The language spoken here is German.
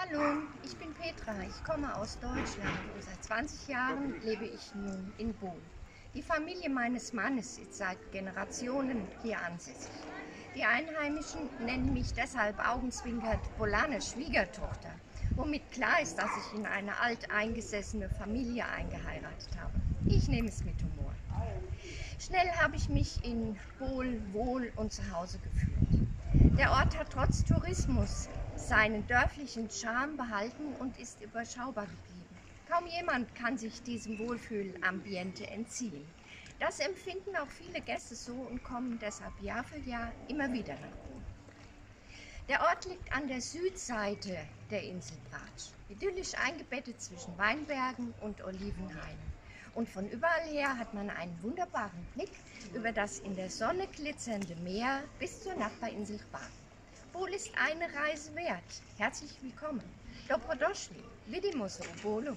Hallo, ich bin Petra, ich komme aus Deutschland und seit 20 Jahren lebe ich nun in Bol. Die Familie meines Mannes ist seit Generationen hier ansässig. Die Einheimischen nennen mich deshalb augenzwinkert Bolaner Schwiegertochter, womit klar ist, dass ich in eine alteingesessene Familie eingeheiratet habe. Ich nehme es mit Humor. Schnell habe ich mich in Bol wohl und zu Hause gefühlt. Der Ort hat trotz Tourismus seinen dörflichen Charme behalten und ist überschaubar geblieben. Kaum jemand kann sich diesem Wohlfühlambiente entziehen. Das empfinden auch viele Gäste so und kommen deshalb Jahr für Jahr immer wieder nach Bol. Der Ort liegt an der Südseite der Insel Brač, idyllisch eingebettet zwischen Weinbergen und Olivenhainen. Und von überall her hat man einen wunderbaren Blick über das in der Sonne glitzernde Meer bis zur Nachbarinsel Hvar. Bol ist eine Reise wert. Herzlich willkommen. Dobrodošli. Vidimo se u Bolu.